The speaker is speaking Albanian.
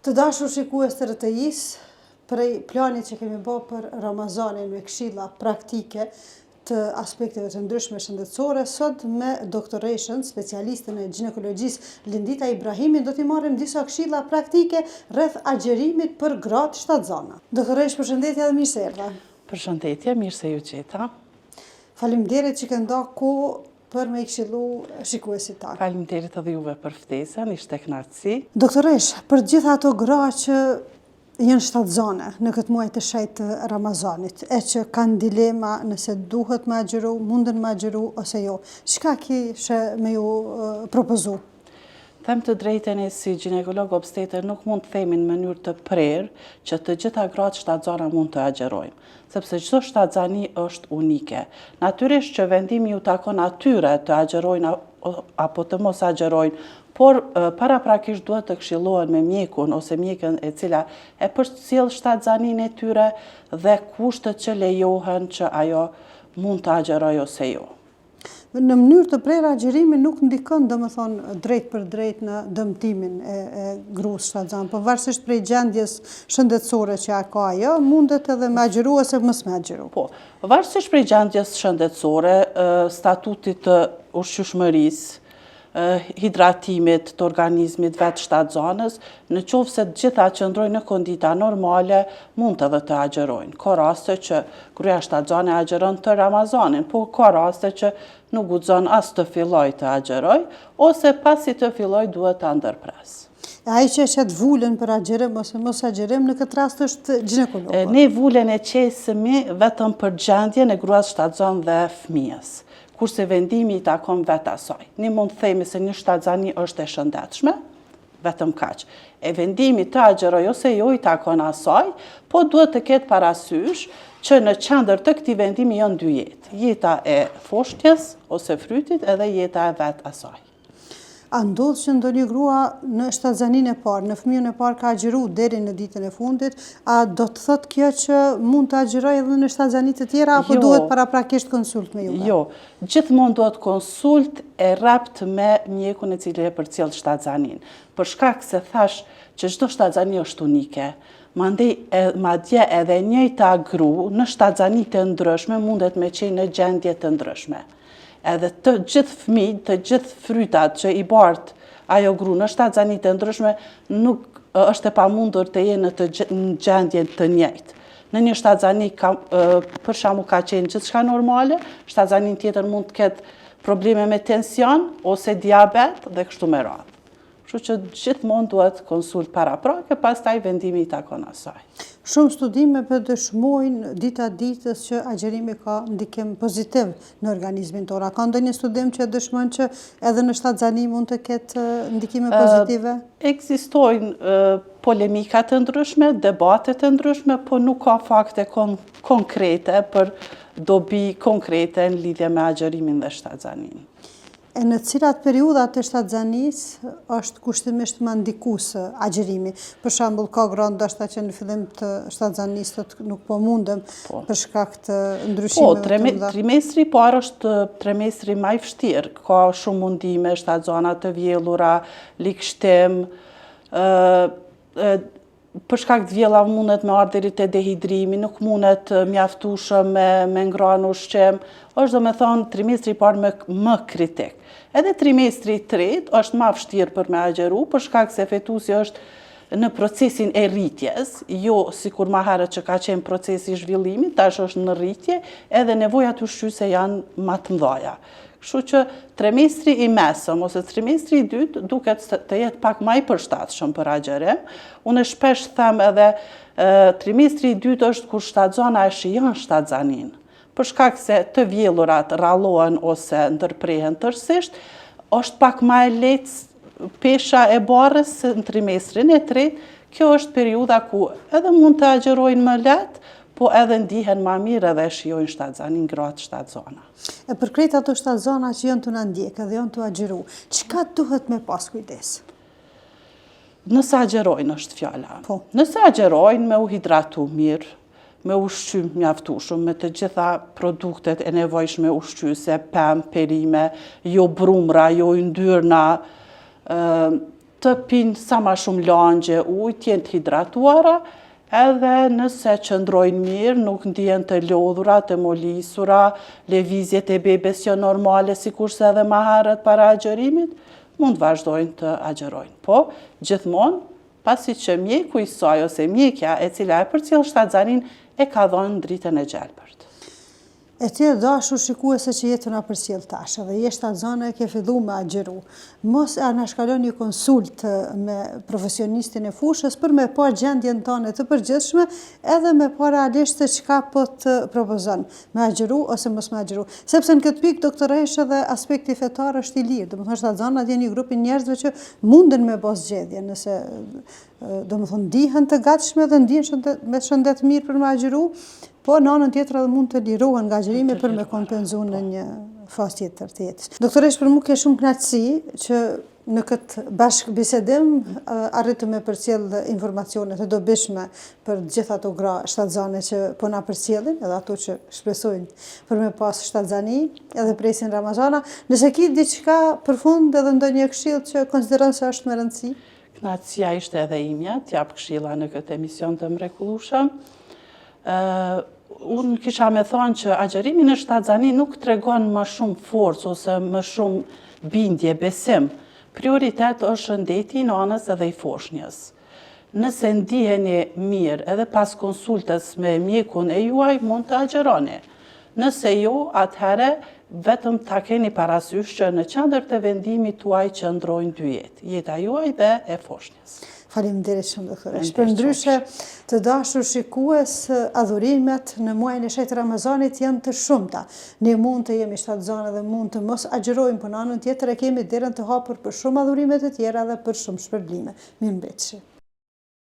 Të dashur shikues të RTI-s, prej planit që kemi bërë për Ramazanin me këshilla praktike të aspekteve të ndryshme shëndetësore, sot me doktoreshën, specialistën e ginekologjisë Lindita Ibrahimin, do t'i marrim disa këshilla praktike rreth agjerimit për gratë shtatzana. Doktoresh, përshëndetje dhe mirë se erdha. Përshëndetje, mirë se ju gjeta. Faleminderit që ke nda kohë për me I këshillu shikuesit tanë. Faleminderit edhe juve për ftesën, ishte kënaqësi. Doktoresh, për gjitha ato gra që janë shtatzane në këtë muaj të shenjtë të Ramazanit, e që kanë dilema nëse duhet me agjeru, munden me agjeru ose jo, çka kishe me ju propozu? Them të drejtën e si ginekolog obstetër nuk mund të themi në mënyrë të prerë që të gjitha gratë shtatzana mund të agjerojmë, sepse çdo shtatzani është unike. Natyrisht që vendimi ju takon atyre të agjerojnë apo të mos agjerojnë, por paraprakisht duhet të këshillohen me mjekun ose mjekën e cila e përcjell shtatzanin e tyre dhe kushtet që lejohen që ajo mund të agjerojë ose jo. Në mënyrë të prerë agjerimi nuk ndikon domethënë drejt për drejt në dëmtimin e gruas shtatzan, pavarësisht prej gjendjes shëndetësore që ka ajo, mundet edhe me agjeru ose mos me agjeru. Po, pavarësisht prej gjendjes shëndetësore, statutit të ushqyeshmërisë, hidratimit të organizmit vetë shtatzanës, në qoftë se të gjitha qëndrojnë në kondita normale, mund edhe të agjerojnë. Ka raste që gruaja shtatzane agjeron të Ramazanin, po ka raste që nuk guxon as të filloj të agjeroj, ose pasi të filloj duhet të ndërpres. Ai që është vullën për agjerim ose mos agjerim në këtë rast është ginekologu. Ne vullën e qesëmi vetëm për gjendjen e gruas shtatzan dhe fëmijës, kurse vendimi I takon vetë asaj. Ne mund të themi se një shtatzani është e shëndetshme, vetëm kaq. E vendimi të agjeroj ose jo I takon asaj, po duhet të ketë parasysh që në qendër të këtij vendimi janë dy jetë. Jeta e foshtjes ose frytit edhe jeta e vetë asaj. A ndodh që ndonjë grua në shtatzanin e parë, në fëmijën e parë ka agjeru deri në ditën e fundit, a do të thotë kjo që mund të agjerojë edhe në shtatzanit të tjera, apo duhet paraprakisht konsult me juve? Jo, gjithmonë duhet konsult e rapt me mjekun e cili e përcjell shtatzanin. Për shkak se thash që çdo shtatzani është unike, madje edhe njëjta gru në shtatzani të ndryshme mundet me qenë në gjendje të ndryshme. Edhe të gjithë fëmijët, të gjithë frytat që I bart ajo gru në shtatzani të ndryshme nuk është e pamundur të jenë në gjendje të njëjtë. Në një shtatzani për shembull ka qenë gjithçka normale, shtatzanin tjetër mund të ketë probleme me tension ose diabet dhe kështu me radhë. Kështu që gjithmonë duhet konsult paraprake, pastaj vendimi I takon asaj. Shumë studime dëshmojnë dita ditës që agjerimi ka ndikim pozitiv në organizmin tonë. Ka ndonjë studim që dëshmojnë që edhe në shtatzani mund të ketë ndikime pozitive? Ekzistojnë polemika të ndryshme, debate të ndryshme, po nuk ka fakte konkrete për dobi konkrete në lidhje me agjerimin dhe shtatzanin. E në cilat periudat të shtatzanis është kushtimisht më ndikues agjerimi? Për shembull, ka gra ndoshta që në fillim të shtatzanis nuk po mundem për shkak të ndryshimeve të mëdha. Po, trimestri parë është trimestri më I vështirë. Ka shumë mundime, shtatzana të vjellura, likshtim, për shkak të vjella mundet me ardhur deri te dehidrimi, nuk mundet mjaftueshëm me ngrënë ushqim. Është domethënë trimestri I parë më kritik. Edhe trimestri I tretë është më vështirë për me agjeru, për shkak se fetusi është në procesin e rritjes, jo sikur më herët që ka qenë procesi I zhvillimit, tash është në rritje, edhe nevojat ushqyese janë më të mëdha. Kështu që trimestri I mesëm ose trimestri I dytë duket të jetë pak më I përshtatshëm për agjerim. Unë shpesh them edhe trimestri I dytë është kur shtatzana e shijon shtatzanin. Për shkak se të vjellurat rallohen ose ndërprehen tërësisht, është pak më e lehtë pesha e barrës në trimestrin e tretë. Kjo është periudha ku edhe mund të agjerojnë më lehtë, po edhe ndihen më mirë edhe shijojnë shtatzanin gratë shtatzana. E për krejt ato shtatzana që janë të na ndjekë dhe janë të agjeru, çka duhet me pas kujdes? Nëse agjerojnë është fjala. Nëse agjerojnë me u hidratu mirë, me ushqym mjaftueshëm, me të gjitha produktet e nevojshme ushqyese, pemë, perime, jo brumra, jo yndyrna, të pinë sa ma shumë langje ujë, t'jenë të hidratuara, edhe nëse qëndrojnë mirë, nuk ndihen të lodhura, të molisura, lëvizjet e bebes që normale, sikurse edhe më herët para agjerimit, mund vazhdojnë të agjerojnë. Po, gjithmonë, pasi që mjeku i saj ose mjekja e cila e përcjell shtatzanin e ka dhënë dritën e gjelbërt. E ti dashur shikuese që jetë na përcjell tash dhe je shtatzane ke fillu me agjeru. Mos e anashkalon një konsult me profesionistin e fushës për me pa gjendjen tënde të përgjithshme edhe me pa realisht se çka po të propozon, me agjeru ose mos me agjeru. Sepse në këtë pikë doktoresh edhe aspekti fetar është i lirë. Domethënë shtatzanat janë një grup i njerëzve që munden me bos zgjedhje, nëse domethënë ndihen të gatshme dhe ndihen me shëndet mirë për me agjeru, po në anën tjetër edhe mund të lirohen nga agjerimi për me kompenzu në një fazë tjetër të jetës. Doktoresh, për mu ke shumë kënaqësi që në këtë bashkë bisedim arritëm me përcjell informacione të dobishme për gjithë ato gra shtatzane që po na përcjellin, edhe ato që shpresojnë për me pas shtatzani, edhe presin Ramazana. Nëse ki diçka përfund edhe ndonjë këshill që konsideron se është me rëndësi? Kënaqësia ishte edhe imja, t'jap këshilla në këtë emision të mrekullueshëm. Unë kisha me thonë që agjerimi në shtatzani nuk tregon më shumë forcë ose më shumë bindje, besim. Prioritet është shëndeti në anës edhe i foshnjës. Nëse ndiheni mirë edhe pas konsultës me mjekun e juaj, mund të agjeroni. Nëse jo, atëherë vetëm ta keni parasysh që në qendër të vendimit tuaj qëndrojnë dy jetë, jeta juaj dhe e foshnjës. Faleminderit shumë, doktoresh. Përndryshe, të dashur shikues, adhurimet në muajin e shenjtë Ramazanit janë të shumta. Ne mund të jemi shtatzane dhe mund të mos agjerojmë, por në anën tjetër e kemi derën të hapur për shumë adhurime të tjera dhe për shumë shpërblime. Mirëmbëjtje.